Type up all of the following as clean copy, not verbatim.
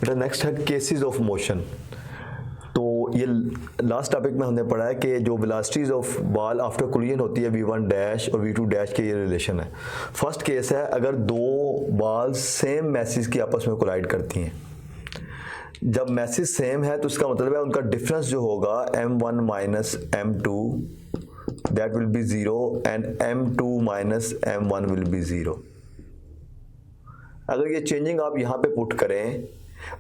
बेटा नेक्स्ट है cases of motion. तो ये लास्ट टॉपिक में हमने पढ़ा है कि जो velocities of ball after collision होती है v1 डैश और v2 डैश के ये रिलेशन है। फर्स्ट केस है अगर दो बॉल सेम मैसेज की आपस में कोलाइड करती हैं। जब मैसेज सेम है तो इसका मतलब है उनका डिफरेंस जो होगा m1 minus m2 that will B 0 and m2 minus m1 will be 0। अगर ये चेंजिंग आप यहाँ पे पुट करें,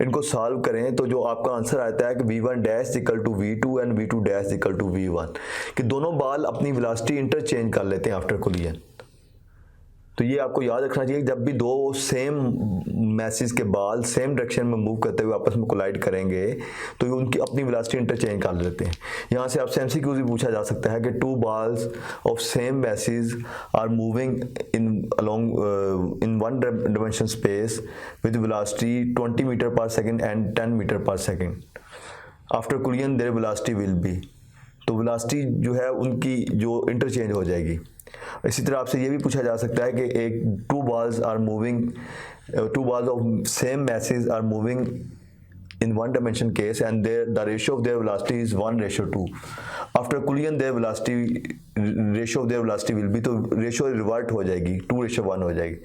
इनको सॉल्व करें, तो जो आपका आंसर आता है कि v1 dash equal to v2 and v2 dash equal to v1, कि दोनों बॉल अपनी वेलोसिटी इंटरचेंज कर लेते हैं आफ्टर कोलिजन। तो ये आपको याद रखना चाहिए, जब भी दो सेम मैसेज के बॉल सेम डायरेक्शन में मूव करते हुए आपस में कोलाइड करेंगे तो ये उनकी अपनी वेलोसिटी इंटरचेंज कर लेते हैं। यहाँ से आपसे एमसीक्यू भी पूछा जा सकता है कि two balls of same message are moving in one dimension space with velocity 20 metre पर सेकेंड एंड 10 मीटर पर second after collision their velocity will be. तो वेलोसिटी जो है उनकी जो इंटरचेंज हो जाएगी। इसी तरह आपसे ये भी पूछा जा सकता है कि एक two balls of same message are moving in one dimension case and the ratio of their velocity is 1:2. After collision their ratio of their velocity will be, तो रेशो रिवर्ट हो जाएगी, 2:1 हो जाएगी।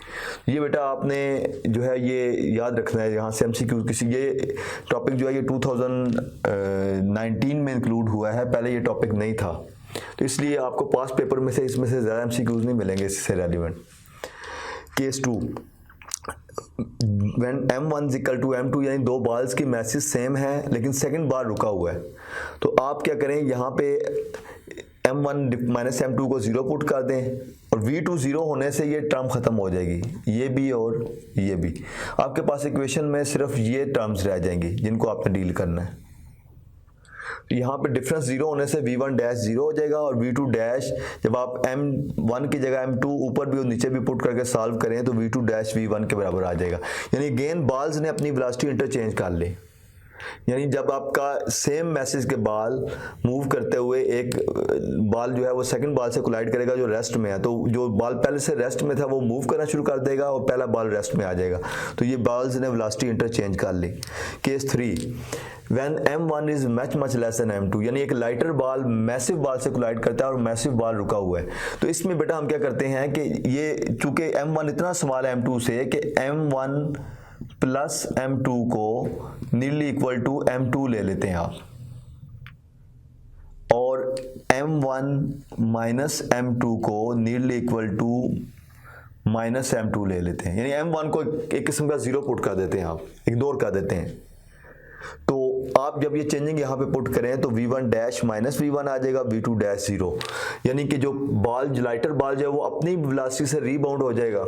ये बेटा आपने जो है ये याद रखना है। यहाँ से एमसीक्यू किसी ये टॉपिक जो है ये 2019 में इंक्लूड हुआ है, पहले ये टॉपिक नहीं था, तो इसलिए आपको पास्ट पेपर में से इसमें से ज़्यादा एमसीक्यूज नहीं मिलेंगे इससे relevant. Case 2, when m1 is equal to m2, यानी दो बॉल्स की मैसेज सेम है लेकिन सेकंड बार रुका हुआ है, तो आप क्या करें, यहाँ पे m1 माइनस m2 को 0 पुट कर दें और v2 0 होने से ये टर्म खत्म हो जाएगी, ये भी और ये भी। आपके पास इक्वेशन में सिर्फ ये टर्म्स रह जाएंगी जिनको आपने डील करना है। तो यहाँ पे डिफरेंस 0 होने से v1 डैश 0 हो जाएगा और v2 डैश जब आप m1 की जगह m2 ऊपर भी और नीचे भी पुट करके सॉल्व करें तो v2 डैश v1 के बराबर आ जाएगा। यानी गेन बॉल्स ने अपनी वेलोसिटी इंटरचेंज कर ली। यानी जब आपका सेम मैसेज के बॉल मूव करते हुए एक बॉल जो है वो सेकंड बॉल से कोलाइड करेगा जो रेस्ट में है, तो जो बॉल पहले से रेस्ट में था वो मूव करना शुरू कर देगा और पहला बॉल रेस्ट में आ जाएगा, तो ये बॉल्स ने वेलोसिटी इंटरचेंज कर ली। Case 3, when m1 is much less than m2, यानी एक लाइटर बॉल मैसिव बॉल से कोलाइड करता है और मैसिव बॉल रुका हुआ है, तो इसमें बेटा हम क्या करते हैं कि ये चूंकि m1 इतना स्मॉल है m2 से कि m1 प्लस m2 को नियरली इक्वल टू m2 ले लेते हैं आप, और m1 माइनस m2 को nearly equal to minus m2 ले लेते हैं। यानी m1 को एक किस्म का 0 पुट कर देते हैं, आप इग्नोर कर देते हैं। तो आप जब ये चेंजिंग यहाँ पे पुट करें तो v1 डैश माइनस v1 आ जाएगा, v2 डैश 0, यानी कि जो बॉल लाइटर बॉल जो है वो अपनी वेलोसिटी से रीबाउंड हो जाएगा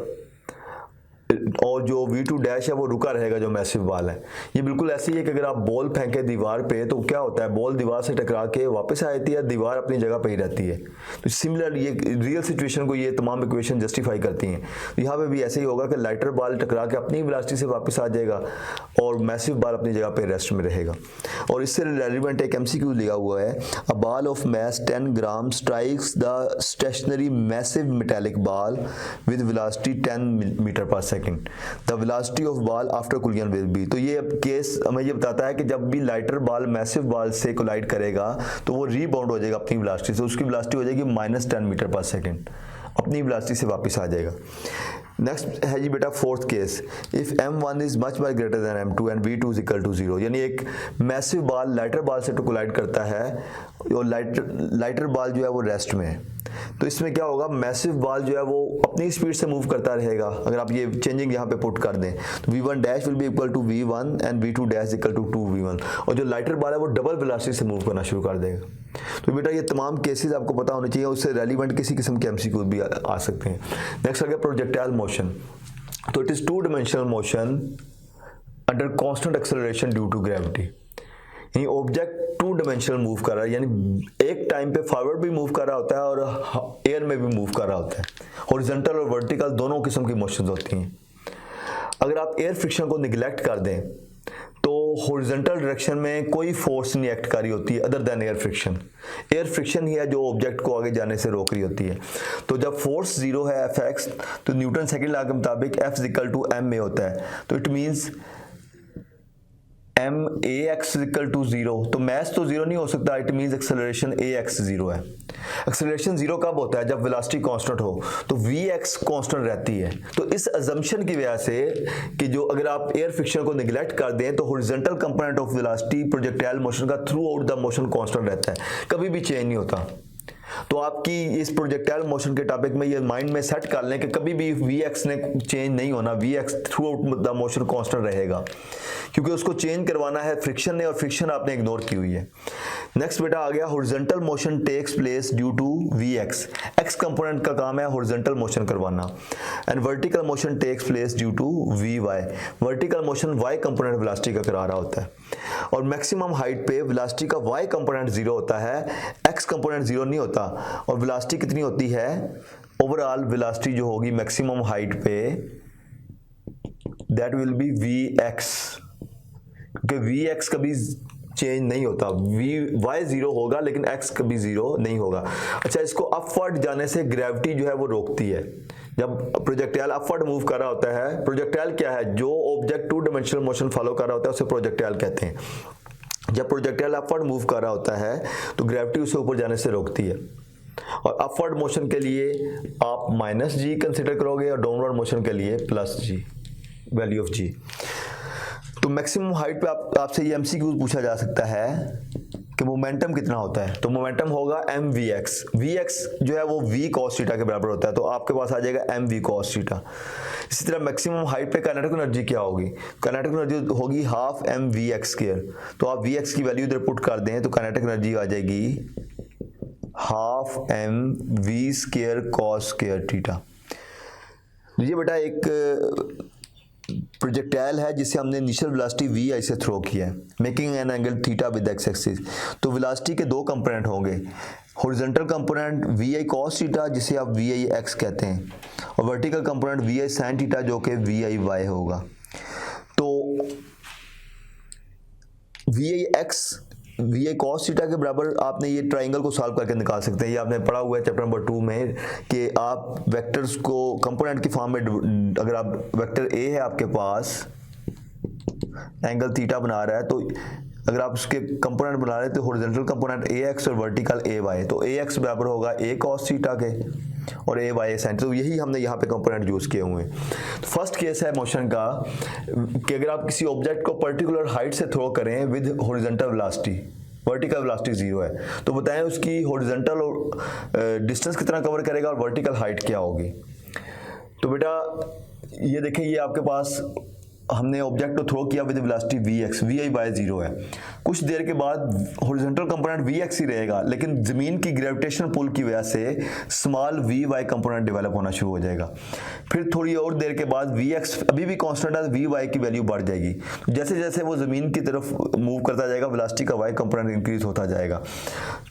और जो v2 डैश है वो रुका रहेगा जो मैसिव बॉल है। ये बिल्कुल ऐसी है कि अगर आप बॉल फेंके दीवार पे तो क्या होता है, बॉल दीवार से टकरा के वापस आ जाती है, दीवार अपनी जगह पे ही रहती है। तो सिमिलर ये रियल सिचुएशन को ये तमाम इक्वेशन जस्टिफाई करती हैं। तो यहाँ पे भी ऐसे ही होगा कि लाइटर बॉल टकरा के अपनी वेलोसिटी से वापस आ जाएगा और मैसिव बॉल अपनी जगह पे रेस्ट में रहेगा। और इससे रेलिवेंट एक एमसीक्यू लिखा हुआ है, a ball of mass 10 gram strikes the stationary massive metallic ball with velocity 10 metre पर second, the velocity of ball after collision will be. तो ये केस हमें ये बताता है कि जब भी लाइटर बॉल मैसिव बॉल से कोलाइड करेगा तो वो रीबाउंड हो जाएगा अपनी वेलोसिटी से, उसकी वेलोसिटी हो जाएगी -10 मीटर पर सेकेंड, अपनी वेलोसिटी से वापस आ जाएगा। नेक्स्ट है जी बेटा fourth case, if m1 is much greater than m2 and v2 is equal to 0, यानी एक मैसिव बॉल लाइटर बॉल से कोलाइड करता है और लाइटर बॉल जो है वो रेस्ट में है, तो इसमें क्या होगा, मैसिव बॉल जो है वो अपनी स्पीड से मूव करता रहेगा। अगर आप ये चेंजिंग यहाँ पे पुट कर दें तो v1 dash will be equal to v1 and v2 dash equal to 2v1, और जो लाइटर बॉल है वो डबल वेलोसिटी से मूव करना शुरू कर देगा। तो बेटा ये तमाम केसेस आपको पता होने चाहिए, उससे रेलिवेंट किसी किस्म के एमसीक्यू भी आ सकते हैं। नेक्स्ट आ गया प्रोजेक्टाइल मोशन। तो it is 2 dimensional motion under constant acceleration due to gravity, यानी ऑब्जेक्ट 2 डायमेंशनल मूव कर रहा है, यानी एक टाइम पे फॉरवर्ड भी मूव कर रहा होता है और एयर में भी मूव कर रहा होता है। हॉरिजॉन्टल और वर्टिकल दोनों किस्म की मोशंस होती हैं। अगर आप एयर फ्रिक्शन को निगलेक्ट कर दें तो हॉरिजॉन्टल डायरेक्शन में कोई फोर्स नहीं एक्ट कर रही होती है other than air friction. Air friction ही है जो ऑब्जेक्ट को आगे जाने से रोक रही होती है। तो जब फोर्स 0 है Fx, तो न्यूटन सेकंड लॉ के मुताबिक F इक्वल टू m में होता है। तो it means M A X equal to 0, तो मैथ तो 0 नहीं हो सकता, it means acceleration A X 0 है। एक्सेलरेशन 0 कब होता है? जब वेलोसिटी कांस्टेंट हो, तो वी एक्स कांस्टेंट रहती है। तो इस अजम्पशन की वजह से कि जो अगर आप एयर फ्रिक्शन को निगलेक्ट कर दें तो horizontal component of velocity projectile motion का throughout the motion constant रहता है, कभी भी चेंज नहीं होता। तो आपकी इस प्रोजेक्टाइल मोशन के टॉपिक में ये माइंड में सेट कर लें कि कभी भी वी एक्स ने चेंज नहीं होना, V X throughout the motion constant रहेगा, क्योंकि उसको चेंज करवाना है फ्रिक्शन ने, और फ्रिक्शन आपने इग्नोर की हुई है। नेक्स्ट बेटा आ गया horizontal motion takes place due to V X. X component का काम है हॉरिजॉन्टल मोशन करवाना, and vertical motion takes place due to V Y. Vertical motion Y component velocity का करा रहा होता है, और मैक्सिमम हाइट पे वेलोसिटी का वाई कंपोनेंट 0 होता है, एक्स कंपोनेंट 0 नहीं होता। और वेलोसिटी कितनी होती है? ओवरऑल वेलोसिटी जो होगी मैक्सिमम हाइट पे, that will be V X, क्योंकि वी एक्स कभी चेंज नहीं होता, वी वाई 0 होगा लेकिन एक्स कभी 0 नहीं होगा। अच्छा, इसको अपवर्ड जाने से ग्रेविटी जो है वो रोकती है। जब प्रोजेक्टाइल अपवर्ड मूव कर रहा होता है, प्रोजेक्टाइल क्या है? जो ऑब्जेक्ट 2 डायमेंशनल मोशन फॉलो कर रहा होता है उसे प्रोजेक्टाइल कहते हैं। जब प्रोजेक्टाइल अपवर्ड मूव कर रहा होता है तो ग्रेविटी उसे ऊपर जाने से रोकती है, और अपवर्ड मोशन के लिए आप माइनस जी कंसिडर करोगे और डाउनवर्ड मोशन के लिए प्लस जी, वैल्यू ऑफ जी। तो मैक्सिमम हाइट पे आपसे ये एमसीक्यू पूछा जा सकता है कि मोमेंटम कितना होता है, तो मोमेंटम होगा M V X. V X जो है वो वी कॉस थीटा के बराबर होता है, तो आपके पास आ जाएगा एम वी कॉस थीटा। इसी तरह मैक्सिमम हाइट पे काइनेटिक एनर्जी क्या होगी? काइनेटिक एनर्जी होगी half M V X square. तो आप वी एक्स की वैल्यू इधर पुट कर दें तो काइनेटिक एनर्जी आ जाएगी half M V square cos square theta. ये बेटा एक प्रोजेक्टाइल है जिसे हमने इनिशियल वेलोसिटी वी आई से थ्रो किया है, making an angle theta with X axis. तो वेलोसिटी के दो कंपोनेंट होंगे, horizontal component V I cos theta जिसे आप वी आई एक्स कहते हैं, और वर्टिकल कंपोनेंट वी आई साइन थीटा जो कि वी आई वाई होगा। तो we I X V I cos theta के बराबर आपने ये ट्राइंगल को सॉल्व करके निकाल सकते हैं। ये आपने पढ़ा हुआ है चैप्टर नंबर 2 में कि आप वेक्टर्स को कंपोनेंट की फॉर्म में, अगर आप वेक्टर ए है आपके पास, एंगल थीटा बना रहा है, तो अगर आप उसके कंपोनेंट बना रहे हैं तो हॉरिजॉन्टल कंपोनेंट ए एक्स और वर्टिकल ए वाई, तो ए एक्स बराबर होगा ए कॉस थीटा के और ए वाई साइन। तो यही हमने यहाँ पे कंपोनेंट यूज़ किए हुए हैं। तो फर्स्ट केस है मोशन का कि अगर आप किसी ऑब्जेक्ट को पर्टिकुलर हाइट से थ्रो करें with horizontal velocity, vertical velocity 0 है, तो बताएं उसकी हॉरिजॉन्टल और डिस्टेंस कितना कवर करेगा और वर्टिकल हाइट क्या होगी। तो बेटा ये देखें, ये आपके पास हमने ऑब्जेक्ट को थ्रो किया with velocity V X, V I by 0 है। कुछ देर के बाद हॉरिजॉन्टल कंपोनेंट वी एक्स ही रहेगा, लेकिन ज़मीन की ग्रेविटेशन पुल की वजह से small V Y component develop होना शुरू हो जाएगा। फिर थोड़ी और देर के बाद वी एक्स अभी भी कांस्टेंट है, वी वाई की वैल्यू बढ़ जाएगी। जैसे जैसे वो ज़मीन की तरफ मूव करता जाएगा वेलोसिटी का वाई कंपोनेंट इंक्रीज होता जाएगा।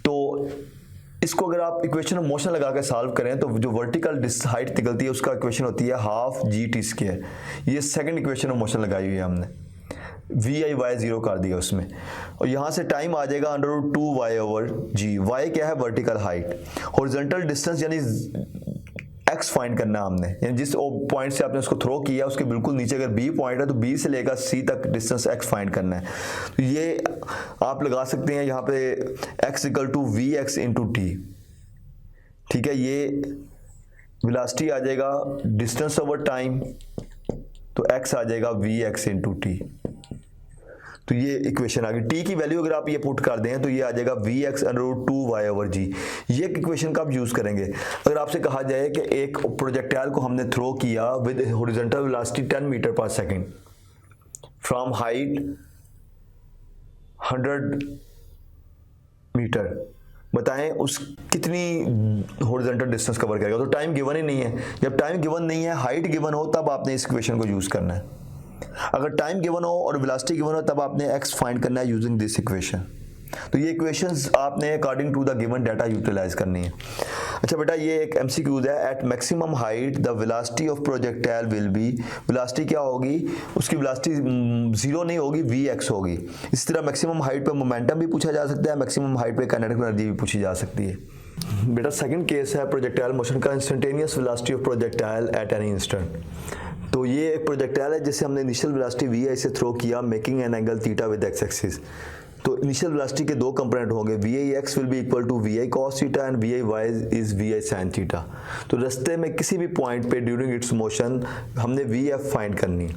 तो इसको अगर आप इक्वेशन ऑफ मोशन लगा के सॉल्व करें तो जो वर्टिकल हाइट निकलती है उसका इक्वेशन होती है हाफ जी टी स्क्वायर। ये सेकंड इक्वेशन ऑफ मोशन लगाई हुई है हमने, वी आई वाई 0 कर दिया उसमें, और यहाँ से टाइम आ जाएगा √2y/g। वाई क्या है? Vertical height. हॉरिजॉन्टल डिस्टेंस यानी एक्स फाइंड करना है हमने, यानी जिस पॉइंट से आपने उसको थ्रो किया उसके बिल्कुल नीचे अगर बी पॉइंट है तो बी से लेकर सी तक डिस्टेंस एक्स फाइंड करना है। तो ये आप लगा सकते हैं यहाँ पे x = vx × t। ठीक है, ये वेलोसिटी आ जाएगा डिस्टेंस ओवर टाइम, तो x आ जाएगा vx × t। तो ये इक्वेशन आ गई। टी की वैल्यू अगर आप ये पुट कर दें तो ये आ जाएगा vx √2y/g। ये इक्वेशन का आप यूज़ करेंगे। अगर आपसे कहा जाए कि एक प्रोजेक्टाइल को हमने थ्रो किया विद हॉरिजॉन्टल वेलोसिटी 10 मीटर पर सेकेंड फ्रॉम हाइट 100 मीटर, बताएं उस कितनी हॉरिजॉन्टल डिस्टेंस कवर करेगा। तो टाइम गिवन ही नहीं है। जब टाइम गिवन नहीं है, हाइट गिवन हो, तब आपने इस इक्वेशन को यूज़ करना है। अगर टाइम गिवन हो और वेलोसिटी गिवन हो तब आपने x फाइंड करना है यूजिंग दिस इक्वेशन। तो ये इक्वेशंस आपने according to the given data utilize करनी है। अच्छा बेटा, ये एक एमसीक्यूज है। At maximum height the velocity of projectile will be, velocity क्या होगी? उसकी वेलोसिटी 0 नहीं होगी, vx होगी। इसी तरह मैक्सिमम हाइट पे मोमेंटम भी पूछा जा सकता है, मैक्सिमम हाइट पे काइनेटिक एनर्जी भी पूछी जा सकती है। बेटा सेकंड केस है प्रोजेक्टाइल मोशन का, instantaneous velocity of projectile eight any instant. तो ये एक प्रोजेक्टाइल है जिसे हमने इनिशियल वेलोसिटी वी आई से थ्रो किया, making an angle theta with X axis. तो इनिशियल वेलोसिटी के दो कंपोनेंट होंगे, V I X will be equal to V I cos theta and V I Y is V I sine theta. तो रास्ते में किसी भी पॉइंट पे ड्यूरिंग इट्स मोशन हमने वी एफ फाइंड करनी।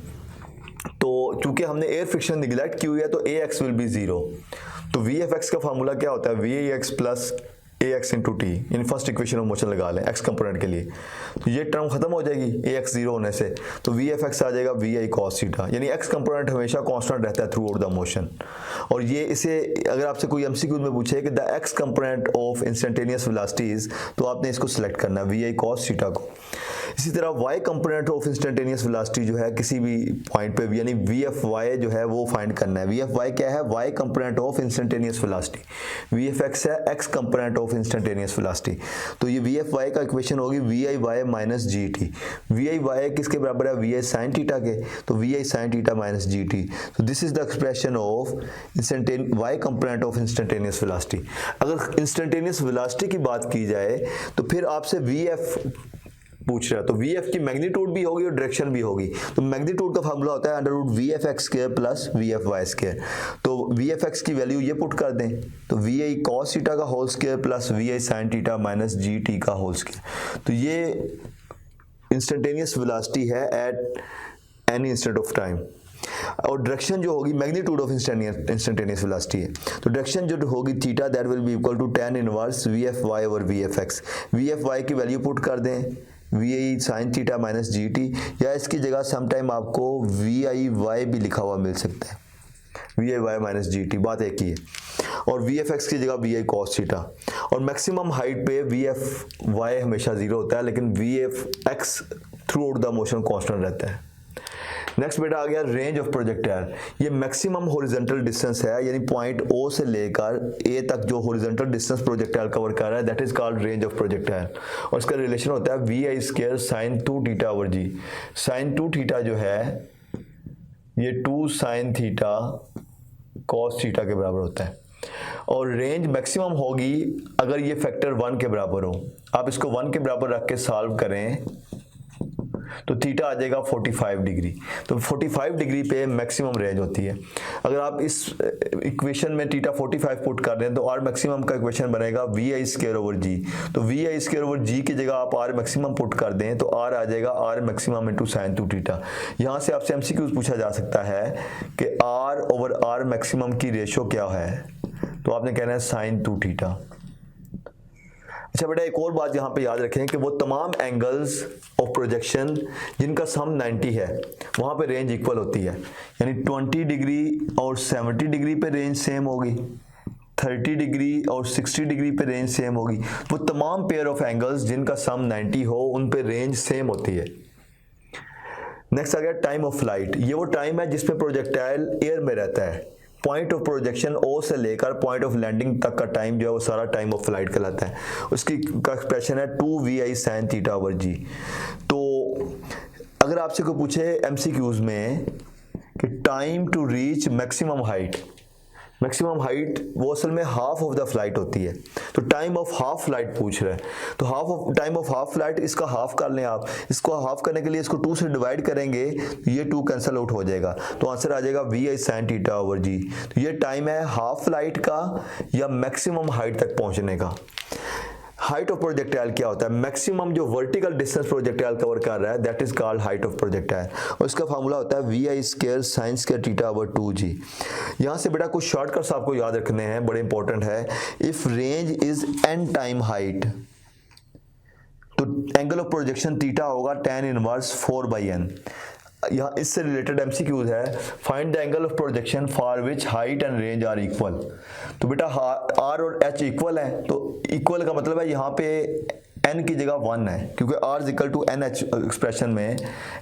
तो चूंकि हमने एयर फ्रिक्शन निगलेक्ट की हुई है तो A X will be zero. तो वी एफ एक्स का फार्मूला क्या होता है, we I X plus A X into T, in first equation of motion लगा लें एक्स कंपोनेंट के लिए। तो ये टर्म खत्म हो जाएगी ए एक्स जीरो होने से, तो वी एफ एक्स आ जाएगा वी आई कॉस थीटा, यानी एक्स कंपोनेंट हमेशा कांस्टेंट रहता है थ्रू आउट द मोशन। और ये इसे अगर आपसे कोई एमसीक्यू में पूछे कि the x component of instantaneous velocities, तो आपने इसको सिलेक्ट करना है वी आई कॉस थीटा को। इसी तरह Y component of instantaneous velocity जो है किसी भी पॉइंट पे, यानी वी एफ वाई जो है वो फाइंड करना है। वी एफ वाई क्या है, y component of instantaneous velocity. V F x है x component of instantaneous velocity. तो ये वी एफ वाई का इक्वेशन होगी वी आई वाई माइनस जी टी। वी आई वाई किसके बराबर है, वी आई साइन थीटा के, तो we I sine theta minus ji t. तो this is the expression of y component of instantaneous velocity. अगर instantaneous velocity की बात की जाए तो फिर आपसे वी एफ पूछ रहा है, तो वी एफ की मैग्नीट्यूड भी होगी और डायरेक्शन भी होगी। तो मैग्नीट्यूड का फार्मूला होता है under root V F X square plus V F Y square. तो वी एफ एक्स की वैल्यू ये पुट कर दें, तो वी आई कॉस थीटा का होल स्क्वायर प्लस वी आई साइन थीटा माइनस जी टी का होल स्क्वायर। तो ये इंस्टेंटेनियस वेलोसिटी है at any instant of time. और डायरेक्शन जो होगी मैग्नीट्यूड ऑफ इंस्टेंटेनियस वेलोसिटी है, तो डायरेक्शन जो होगी theta that will be equal to tan inverse V F Y over V F X. V F Y की value put कर दें वी आई साइन थीटा माइनस जी टी, या इसकी जगह समटाइम आपको वी आई वाई भी लिखा हुआ मिल सकता है, we I Y minus ji T, बात एक ही है। और वी एफ एक्स की जगह वी आई कॉस थीटा। और मैक्सिमम हाइट पे वी एफ वाई हमेशा जीरो होता है, लेकिन V F x throughout the motion constant रहता है। नेक्स्ट बेटा आ गया रेंज ऑफ प्रोजेक्टाइल। ये मैक्सिमम हॉरिजॉन्टल डिस्टेंस है, यानी पॉइंट ओ से लेकर ए तक जो हॉरिजॉन्टल डिस्टेंस प्रोजेक्टाइल कवर कर रहा है, that is called range of projectile. और इसका रिलेशन होता है we I square sine 2 theta over G. Sine 2 theta जो है ये 2 साइन थीटा कॉस थीटा के बराबर होता है। और रेंज मैक्सिमम होगी अगर ये फैक्टर 1 के बराबर हो। आप इसको 1 के बराबर रख के सॉल्व करें तो थीटा आ जाएगा 45 डिग्री। तो 45 डिग्री पे मैक्सिमम रेंज होती है। अगर आप इस इक्वेशन में थीटा 45 पुट कर दें तो आर मैक्सिमम का इक्वेशन बनेगा we I square over g. तो वी आई स्क्वायर ओवर जी की जगह आप आर मैक्सिमम पुट कर दें तो आर आ जाएगा R maximum into sine 2 theta. यहाँ से आपसे एमसीक्यूज पूछा जा सकता है कि आर ओवर आर मैक्सिमम की रेशो क्या है, तो आपने कहना है साइन 2 थीटा। अच्छा बेटा एक और बात यहाँ पे याद रखें कि वो तमाम एंगल्स ऑफ प्रोजेक्शन जिनका सम 90 है वहाँ पे रेंज इक्वल होती है, यानी 20 डिग्री और 70 डिग्री पे रेंज सेम होगी, 30 डिग्री और 60 डिग्री पे रेंज सेम होगी। वो तमाम पेयर ऑफ एंगल्स जिनका सम 90 हो उन पे रेंज सेम होती है। नेक्स्ट आ गया टाइम ऑफ फ्लाइट। ये वो टाइम है जिसमें प्रोजेक्टाइल एयर में रहता है। पॉइंट ऑफ प्रोजेक्शन ओ से लेकर पॉइंट ऑफ लैंडिंग तक का टाइम जो है वो सारा टाइम ऑफ फ्लाइट कहलाता है। उसकी का एक्सप्रेशन है 2 वी आई साइन थीटा ओवर जी। तो अगर आपसे कोई पूछे एमसीक्यूज में कि time to reach maximum height वो असल में हाफ ऑफ द फ्लाइट होती है, तो टाइम ऑफ हाफ फ्लाइट पूछ रहा है। तो टाइम ऑफ हाफ फ्लाइट इसका हाफ कर लें आप। इसको हाफ करने के लिए इसको 2 से डिवाइड करेंगे तो ये 2 कैंसिल आउट हो जाएगा, तो आंसर आ जाएगा वी आई साइन थीटा ओवर जी। तो ये टाइम है हाफ फ्लाइट का या मैक्सिमम हाइट तक पहुंचने का। हाइट ऑफ प्रोजेक्टाइल क्या होता है, मैक्सिमम जो वर्टिकल डिस्टेंस प्रोजेक्टाइल कवर कर रहा है that is called height of projectile. और इसका फार्मूला होता है we I square sine square theta over 2 G. यहाँ से बेटा कुछ शॉर्टकट्स आपको याद रखने हैं, बड़े इंपॉर्टेंट है। If range is N time height तो एंगल ऑफ प्रोजेक्शन थीटा होगा tan इनवर्स 4/n। यहाँ इससे रिलेटेड एमसीक्यूज है, find the angle of projection for which height and range are equal. तो बेटा आर और एच इक्वल है, तो इक्वल का मतलब है यहाँ पे n की जगह 1 है, क्योंकि r is equal to N H expression में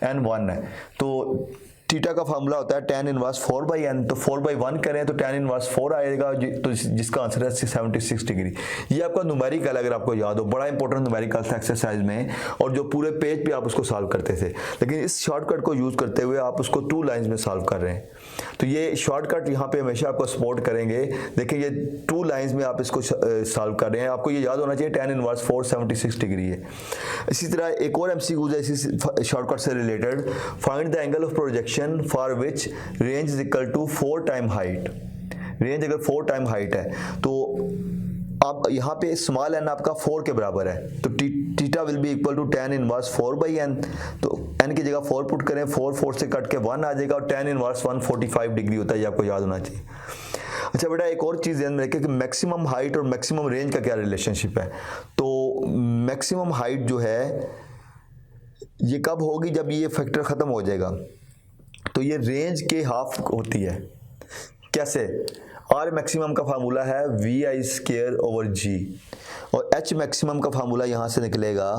n 1 है। तो थीटा का फार्मूला होता है tan इनवर्स 4/n, तो 4/1 करें तो tan इनवर्स 4 आएगा, तो जिसका आंसर है 76 डिग्री। ये आपका न्यूमेरिकल अगर आपको याद हो, बड़ा इंपॉर्टेंट न्यूमेरिकल था एक्सरसाइज में, और जो पूरे पेज पे आप उसको सॉल्व करते थे। लेकिन इस शॉर्टकट को यूज करते हुए आप उसको 2 लाइंस में सॉल्व कर रहे हैं। तो ये शॉर्टकट यहाँ पे हमेशा आपको सपोर्ट करेंगे। देखिए ये 2 लाइंस में आप इसको सॉल्व कर रहे हैं, आपको ये याद होना चाहिए tan इनवर्स 476 डिग्री है। इसी तरह एक और MCQ है इसी शॉर्टकट से related, find the angle of projection for which range is equal to 4 time height. Range अगर 4 टाइम हाइट है तो अब यहाँ पे स्मॉल n आपका 4 के बराबर है, तो theta will be equal to tan inverse 4/n। तो n की जगह 4 पुट करें, 4 से कट के 1 आ जाएगा और tan इनवर्स 145 डिग्री होता है, ये आपको याद होना चाहिए। अच्छा बेटा एक और चीज़ ध्यान में रखें कि मैक्सिमम हाइट और मैक्सिमम रेंज का क्या रिलेशनशिप है। तो मैक्सिमम हाइट जो है ये कब होगी, जब ये फैक्टर ख़त्म हो जाएगा। तो ये रेंज के हाफ होती है। कैसे? आर मैक्सिमम का फार्मूला है VI²/G और H मैक्सिमम का फार्मूला यहां से निकलेगा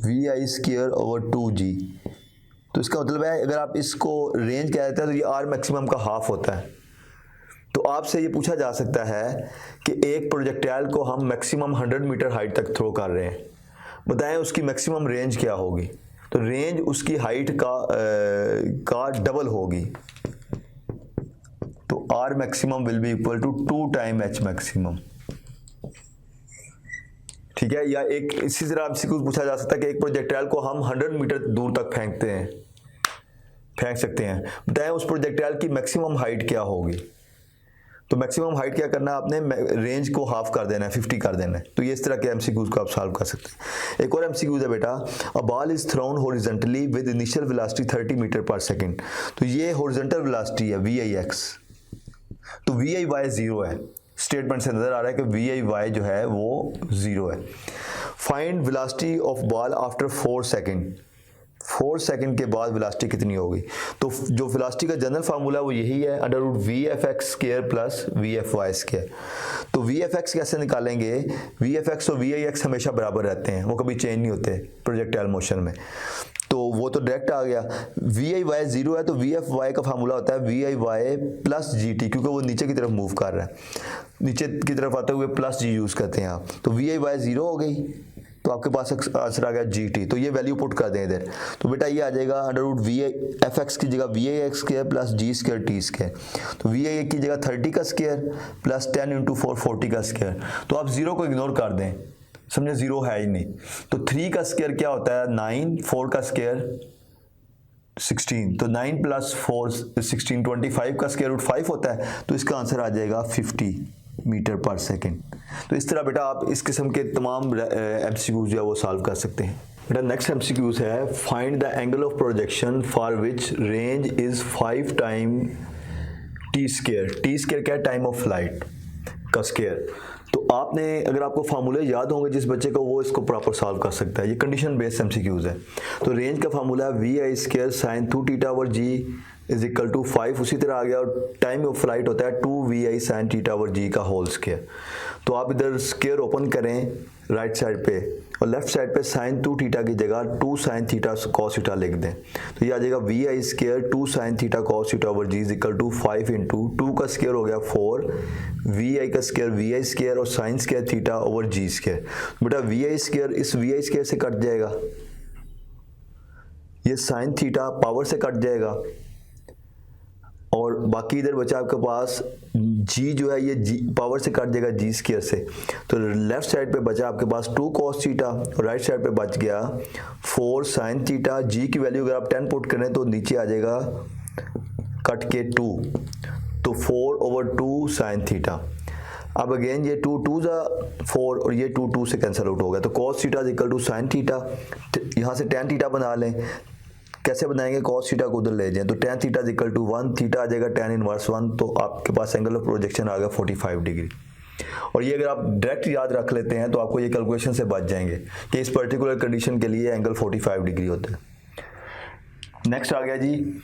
VI²/2G। तो इसका मतलब है अगर आप इसको रेंज कह देते हैं तो ये आर मैक्सिमम का हाफ होता है। तो आपसे ये पूछा जा सकता है कि एक प्रोजेक्टाइल को हम मैक्सिमम 100 मीटर हाइट तक थ्रो कर रहे हैं, बताएं उसकी मैक्सिमम रेंज क्या होगी। तो रेंज उसकी हाइट का डबल होगी, तो R maximum will be equal to 2 time H maximum. ठीक है, या एक इसी तरह आपसे कुछ पूछा जा सकता है कि एक प्रोजेक्टाइल को हम 100 मीटर दूर तक फेंक सकते हैं, बताएं उस प्रोजेक्टाइल की मैक्सिमम हाइट क्या होगी। तो मैक्सिमम हाइट क्या करना है आपने, रेंज को हाफ कर देना है, 50 कर देना है। तो ये इस तरह के MCQs को आप सॉल्व कर सकते हैं। एक और MCQ है बेटा, a ball is thrown horizontally with initial velocity 30 metre पर सेकंड। तो ये हॉरिजॉन्टल वेलोसिटी है VIX, तो VIY 0 है। स्टेटमेंट से नजर आ रहा है कि VIY जो है वो 0 है। Find velocity of ball after 4 second. 4 second के बाद वेलोसिटी कितनी होगी। तो जो वेलोसिटी का जनरल फार्मूला है वो यही है, √VFX² प्लस VFY²। तो VFX कैसे निकालेंगे, VFX और VIX हमेशा बराबर रहते हैं, वो कभी चेंज नहीं होते प्रोजेक्टाइल मोशन में। तो वो तो डायरेक्ट आ गया। VIY 0 है तो VFY का फार्मूला होता है VIY प्लस GT, क्योंकि वो नीचे की तरफ मूव कर रहा है, नीचे की तरफ आते हुए प्लस G यूज़ करते हैं आप। तो VIY 0 हो गई, तो आपके पास आंसर आ गया GT। तो ये वैल्यू पुट कर दें इधर, तो बेटा ये आ जाएगा √VFX की जगह VIX² प्लस G²T²। तो VI की जगह 30 का स्क्वायर प्लस 10 × 4 40 का स्क्वायर। तो आप 0 को इग्नोर कर दें, समझे 0 है ही नहीं। तो 3 का स्क्वायर क्या होता है 9, 4 का स्क्वायर 16, तो 9 प्लस 4 16, 25 का स्क्वायर रूट 5 होता है। तो इसका आंसर आ जाएगा 50 मीटर पर सेकंड। तो इस तरह बेटा आप इस किस्म के तमाम MCQs जो है वो सॉल्व कर सकते हैं। बेटा नेक्स्ट MCQs है, find the angle of projection for which range is 5 time T²। T² क्या है, टाइम ऑफ फ्लाइट का स्क्वायर। तो आपने अगर आपको फार्मूले याद होंगे जिस बच्चे को, वो इसको प्रॉपर सॉल्व कर सकता है। ये कंडीशन बेस्ड MCQs है। तो रेंज का फार्मूला है VI² sin 2θ/G is equal to 5। उसी तरह आ गया, और टाइम ऑफ फ्लाइट होता है 2VI sin θ/G का होल स्क्वायर। तो आप इधर स्क्वायर ओपन करें राइट साइड पे, और लेफ्ट साइड पे sin 2θ की जगह 2 sin θ cos θ लिख दें। तो ये आ जाएगा VI² 2 sin θ cos θ/G is equal to 5 × 2 का स्क्वायर हो गया 4, VI का स्क्वायर VI² और sin स्क्वायर θ/G²। बेटा VI² इस VI² से कट जाएगा, ये sin θ पावर से कट जाएगा, और बाकी इधर बचा आपके पास G जो है ये G पावर से कट जाएगा G² से। तो लेफ्ट साइड पे बचा आपके पास 2 cos θ और राइट साइड पे बच गया 4 sin θ। G की वैल्यू अगर आप 10 पुट करें तो नीचे आ जाएगा कट के 2, तो 4/2 sin θ। अब अगेन ये 2 2 4 और ये 2 2 से कैंसिल आउट हो गया, तो cos θ इक्वल टू sin θ। यहाँ से tan θ बना लें, कैसे बनाएंगे, cos θ को उधर ले जाएं, तो tan θ इक्वल टू 1, θ आ जाएगा tan इनवर्स 1, तो आपके पास एंगल ऑफ प्रोजेक्शन आ गया 45 डिग्री। और ये अगर आप डायरेक्ट याद रख लेते हैं तो आपको ये कैलकुलेशन से बच जाएंगे कि इस पर्टिकुलर कंडीशन के लिए एंगल 45 डिग्री होता है। नेक्स्ट आ गया जी,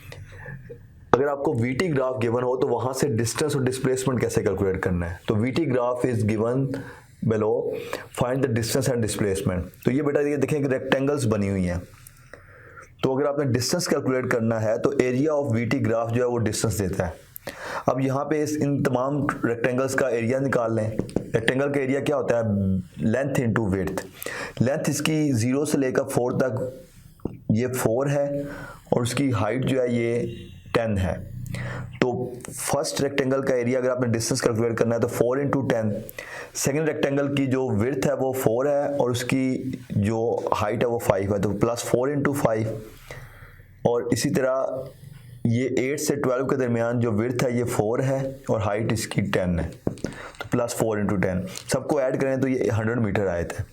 अगर आपको VT ग्राफ गिवन हो तो वहां से डिस्टेंस और डिस्प्लेसमेंट कैसे कैलकुलेट करना है। तो VT graph is given below, find the distance and displacement. तो ये बेटा ये देखें कि रेक्टेंगल्स बनी हुई हैं, तो अगर आपने डिस्टेंस कैलकुलेट करना है तो एरिया ऑफ VT ग्राफ जो है वो डिस्टेंस देता है। अब यहाँ पे इन तमाम रेक्टेंगल्स का एरिया निकाल लें। रेक्टेंगल का एरिया क्या होता है, लेंथ इंटू विड्थ। लेंथ इसकी 0 से लेकर 4 तक ये 4 है और उसकी हाइट जो है ये 10 है। तो फर्स्ट रेक्टेंगल का एरिया अगर आपने डिस्टेंस कैलकुलेट करना है तो 4 इंटू 10, सेकेंड रेक्टेंगल की जो विड्थ है वो 4 है और उसकी जो हाइट है वो 5 है, तो प्लस 4 इंटू 5, और इसी तरह ये 8 से 12 के दरमियान जो विड्थ है ये 4 है और हाइट इसकी 10 है, तो प्लस 4 इंटू 10, सबको ऐड करें तो ये 100 मीटर आए थे।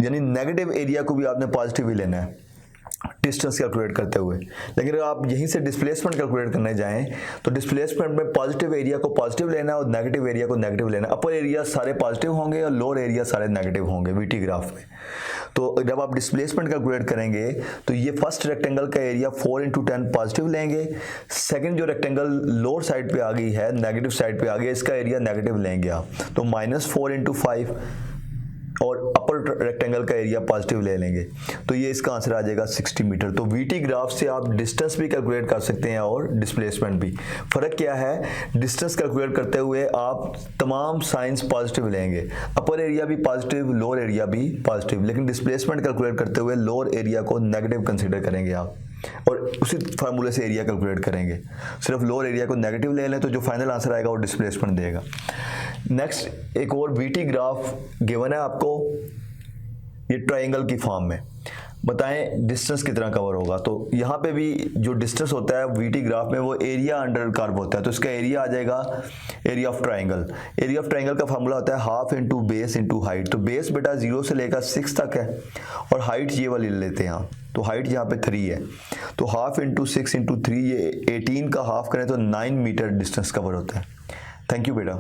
यानी नेगेटिव एरिया को भी आपने पॉजिटिव ही लेना है डिस्टेंस कैलकुलेट करते हुए। लेकिन अगर आप यहीं से डिस्प्लेसमेंट कैलकुलेट करने जाएं तो डिस्प्लेसमेंट में पॉजिटिव एरिया को पॉजिटिव लेना है और नेगेटिव एरिया को नेगेटिव लेना है। अपर एरिया सारे पॉजिटिव होंगे और लोअर एरिया सारे नेगेटिव होंगे वीटी ग्राफ में। तो जब आप डिस्प्लेसमेंट कैलकुलेट करेंगे तो ये फर्स्ट रेक्टेंगल का एरिया 4 इंटू 10 पॉजिटिव लेंगे, सेकंड जो रेक्टेंगल लोअर साइड पे आ गई है, नेगेटिव साइड पे आ गई, इसका एरिया नेगेटिव लेंगे आप, तो -4 इंटू 5, और अपर रेक्टेंगल का एरिया पॉजिटिव ले लेंगे, तो ये इसका आंसर आ जाएगा 60 मीटर। तो वीटी ग्राफ से आप डिस्टेंस भी कैलकुलेट कर सकते हैं और डिस्प्लेसमेंट भी। फ़र्क क्या है, डिस्टेंस कैलकुलेट करते हुए आप तमाम साइंस पॉजिटिव लेंगे, अपर एरिया भी पॉजिटिव, लोअर एरिया भी पॉजिटिव, लेकिन डिस्प्लेसमेंट कैलकुलेट करते हुए लोअर एरिया को नेगेटिव कंसिडर करेंगे आप और उसी फार्मूले से एरिया कैलकुलेट करेंगे। सिर्फ लोअर एरिया को नेगेटिव ले लें तो जो फाइनल आंसर आएगा वो डिस्प्लेसमेंट देगा। नेक्स्ट एक और वीटी ग्राफ गिवन है आपको, ये ट्रायंगल की फॉर्म में, बताएं डिस्टेंस कितना कवर होगा। तो यहाँ पे भी जो डिस्टेंस होता है वीटी ग्राफ में वो एरिया अंडर कर्व होता है, तो इसका एरिया आ जाएगा area of triangle. Area of triangle का फार्मूला होता है half into base into height. तो बेस बेटा 0 से लेकर 6 तक है और हाइट ये वाली ले लेते हैं हम, तो हाइट यहाँ पे 3 है, तो हाफ इंटू 6 इंटू 3, ये 18 का हाफ करें तो 9 मीटर डिस्टेंस कवर होता है। थैंक यू बेटा।